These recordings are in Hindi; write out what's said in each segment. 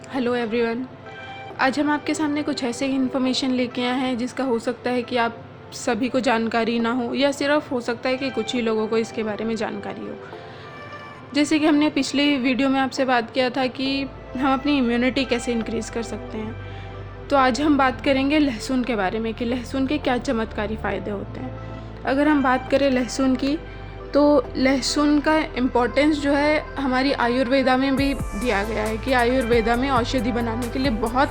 Hello everyone. आज हम आपके सामने कुछ ऐसे इन्फॉर्मेशन लेके आए हैं जिसका हो सकता है कि आप सभी को जानकारी ना हो, या सिर्फ हो सकता है कि कुछ ही लोगों को इसके बारे में जानकारी हो। जैसे कि हमने पिछली वीडियो में आपसे बात किया था कि हम अपनी इम्यूनिटी कैसे इंक्रीज़ कर सकते हैं, तो आज हम बात करेंगे लहसुन के बारे में कि लहसुन के क्या चमत्कारी फ़ायदे होते हैं। अगर हम बात करें लहसुन की, तो लहसुन का इम्पोर्टेंस जो है हमारी आयुर्वेदा में भी दिया गया है कि आयुर्वेदा में औषधि बनाने के लिए बहुत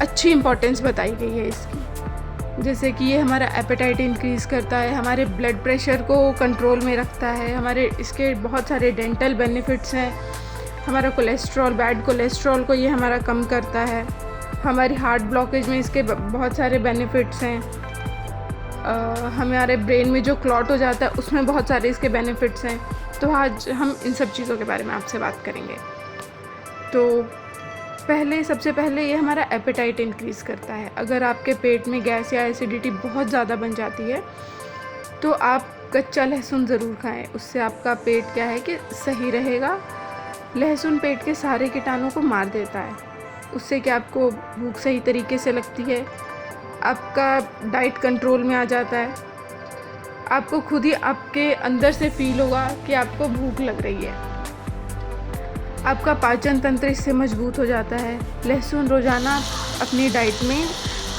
अच्छी इम्पोर्टेंस बताई गई है इसकी। जैसे कि ये हमारा एपेटाइट इंक्रीज़ करता है, हमारे ब्लड प्रेशर को कंट्रोल में रखता है, हमारे इसके बहुत सारे डेंटल बेनिफिट्स हैं। हमारा कोलेस्ट्रॉल, बैड कोलेस्ट्रॉल को ये हमारा कम करता है। हमारी हार्ट ब्लॉकेज में इसके बहुत सारे बेनिफिट्स हैं। हमारे ब्रेन में जो क्लॉट हो जाता है उसमें बहुत सारे इसके बेनिफिट्स हैं। तो आज हम इन सब चीज़ों के बारे में आपसे बात करेंगे। तो सबसे पहले ये हमारा एपेटाइट इंक्रीज़ करता है। अगर आपके पेट में गैस या एसिडिटी बहुत ज़्यादा बन जाती है तो आप कच्चा लहसुन ज़रूर खाएं, उससे आपका पेट क्या है कि सही रहेगा। लहसुन पेट के सारे कीटाणु को मार देता है, उससे कि आपको भूख सही तरीके से लगती है, आपका डाइट कंट्रोल में आ जाता है, आपको खुद ही आपके अंदर से फील होगा कि आपको भूख लग रही है, आपका पाचन तंत्र इससे मजबूत हो जाता है। लहसुन रोज़ाना अपनी डाइट में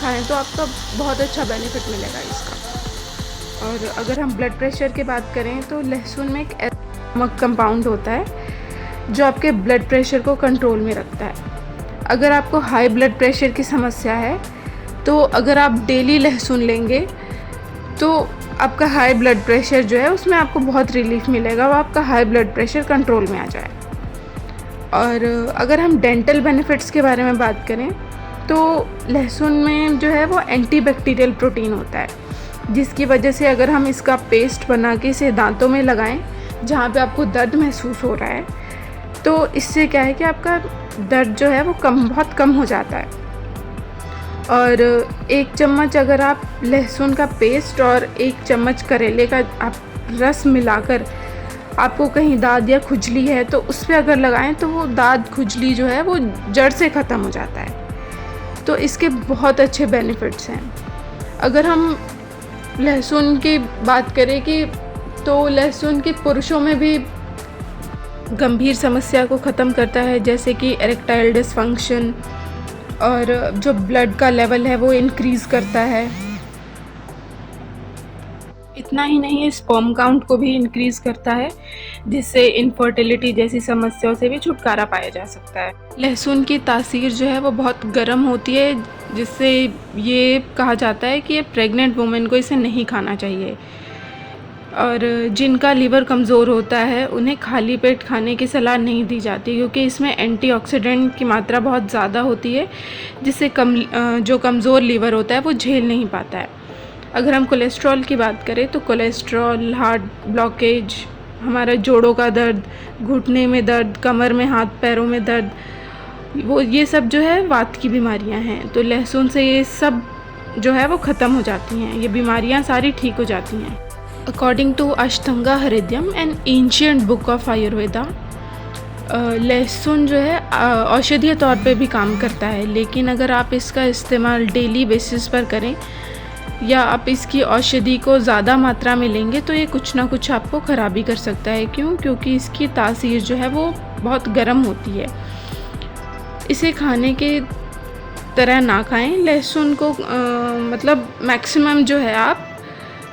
खाएं तो आपका बहुत अच्छा बेनिफिट मिलेगा इसका। और अगर हम ब्लड प्रेशर की बात करें तो लहसुन में एक नमक कंपाउंड होता है जो आपके ब्लड प्रेशर को कंट्रोल में रखता है। अगर आपको हाई ब्लड प्रेशर की समस्या है तो अगर आप डेली लहसुन लेंगे तो आपका हाई ब्लड प्रेशर जो है उसमें आपको बहुत रिलीफ मिलेगा, वो आपका हाई ब्लड प्रेशर कंट्रोल में आ जाए। और अगर हम डेंटल बेनिफिट्स के बारे में बात करें तो लहसुन में जो है वो एंटीबैक्टीरियल प्रोटीन होता है, जिसकी वजह से अगर हम इसका पेस्ट बना के इसे दांतों में लगाएं जहाँ पे आपको दर्द महसूस हो रहा है, तो इससे क्या है कि आपका दर्द जो है वो बहुत कम हो जाता है। और 1 चम्मच अगर आप लहसुन का पेस्ट और 1 चम्मच करेले का आप रस मिलाकर आपको कहीं दाद या खुजली है तो उस पर अगर लगाएं तो वो दाद खुजली जो है वो जड़ से ख़त्म हो जाता है। तो इसके बहुत अच्छे बेनिफिट्स हैं। अगर हम लहसुन की बात करें कि तो लहसुन के पुरुषों में भी गंभीर समस्या को ख़त्म करता है, जैसे कि इरेक्टाइल डिसफंक्शन, और जो ब्लड का लेवल है वो इंक्रीज़ करता है। इतना ही नहीं, स्पर्म काउंट को भी इंक्रीज़ करता है, जिससे इनफर्टिलिटी जैसी समस्याओं से भी छुटकारा पाया जा सकता है। लहसुन की तासीर जो है वो बहुत गर्म होती है, जिससे ये कहा जाता है कि ये प्रेग्नेंट वुमेन को इसे नहीं खाना चाहिए। और जिनका लीवर कमज़ोर होता है उन्हें खाली पेट खाने की सलाह नहीं दी जाती, क्योंकि इसमें एंटीऑक्सीडेंट की मात्रा बहुत ज़्यादा होती है, जिससे जो कमज़ोर लीवर होता है वो झेल नहीं पाता है। अगर हम कोलेस्ट्रॉल की बात करें तो कोलेस्ट्रॉल, हार्ट ब्लॉकेज, हमारा जोड़ों का दर्द, घुटने में दर्द, कमर में, हाथ पैरों में दर्द, ये सब जो है वात की बीमारियां हैं। तो लहसुन से ये सब जो है वो ख़त्म हो जाती हैं, ये बीमारियां सारी ठीक हो जाती हैं। According to Ashtanga Hridayam, an ancient book of Ayurveda, लहसुन जो है औषधीय तौर पे भी काम करता है, लेकिन अगर आप इसका इस्तेमाल डेली बेसिस पर करें या आप इसकी औषधि को ज़्यादा मात्रा में लेंगे तो ये कुछ ना कुछ आपको ख़राबी कर सकता है। क्यों? क्योंकि इसकी तासीर जो है वो बहुत गर्म होती है। इसे खाने के तरह ना खाएं। लहसुन को मतलब मैक्सिमम जो है आप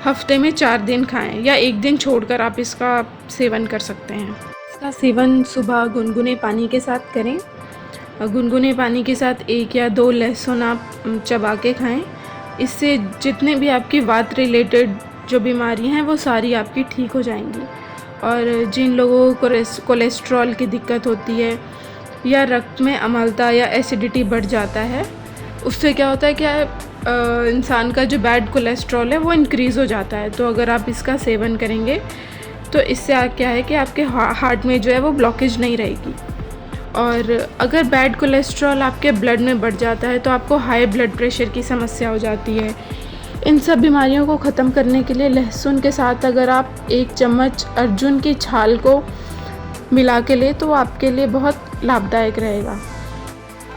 हफ्ते में 4 दिन खाएं, या 1 दिन छोड़कर आप इसका सेवन कर सकते हैं। इसका सेवन सुबह गुनगुने पानी के साथ करें। गुनगुने पानी के साथ 1 या 2 लहसुन आप चबा के खाएं। इससे जितने भी आपकी वात रिलेटेड जो बीमारियां हैं वो सारी आपकी ठीक हो जाएंगी। और जिन लोगों को कोलेस्ट्रॉल की दिक्कत होती है या रक्त में अम्लता या एसिडिटी बढ़ जाता है, उससे क्या होता है कि इंसान का जो बैड कोलेस्ट्रॉल है वो इंक्रीज़ हो जाता है। तो अगर आप इसका सेवन करेंगे तो इससे क्या है कि आपके हार्ट में जो है वो ब्लॉकेज नहीं रहेगी। और अगर बैड कोलेस्ट्रॉल आपके ब्लड में बढ़ जाता है तो आपको हाई ब्लड प्रेशर की समस्या हो जाती है। इन सब बीमारियों को ख़त्म करने के लिए लहसुन के साथ अगर आप 1 चम्मच अर्जुन की छाल को मिला के ले तो आपके लिए बहुत लाभदायक रहेगा।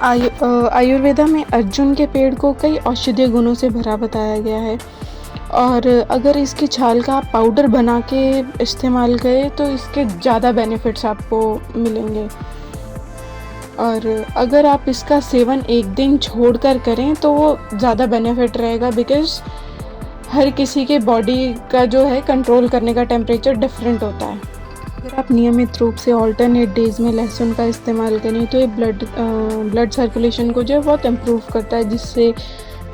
आयुर्वेदा में अर्जुन के पेड़ को कई औषधीय गुणों से भरा बताया गया है, और अगर इसकी छाल का आप पाउडर बना के इस्तेमाल करें तो इसके ज़्यादा बेनिफिट्स आपको मिलेंगे। और अगर आप इसका सेवन एक दिन छोड़कर करें तो वो ज़्यादा बेनिफिट रहेगा, बिकॉज़ हर किसी के बॉडी का जो है कंट्रोल करने का टेम्परेचर डिफरेंट होता है। अगर आप नियमित रूप से ऑल्टरनेट डेज़ में लहसुन का इस्तेमाल करें तो ये ब्लड सर्कुलेशन को जो है बहुत इम्प्रूव करता है, जिससे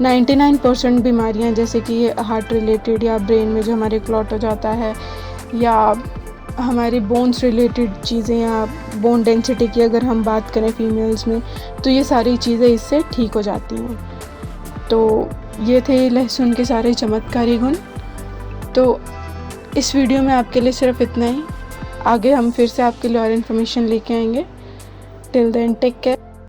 99% बीमारियां जैसे कि हार्ट रिलेटेड या ब्रेन में जो हमारे क्लॉट हो जाता है, या हमारे बोन्स रिलेटेड चीज़ें, या बोन डेंसिटी की अगर हम बात करें फीमेल्स में, तो ये सारी चीज़ें इससे ठीक हो जाती हैं। तो ये थे लहसुन के सारे चमत्कारी गुण। तो इस वीडियो में आपके लिए सिर्फ इतना ही। आगे हम फिर से आपके लिए और इन्फॉर्मेशन लेके आएंगे। Till then take care.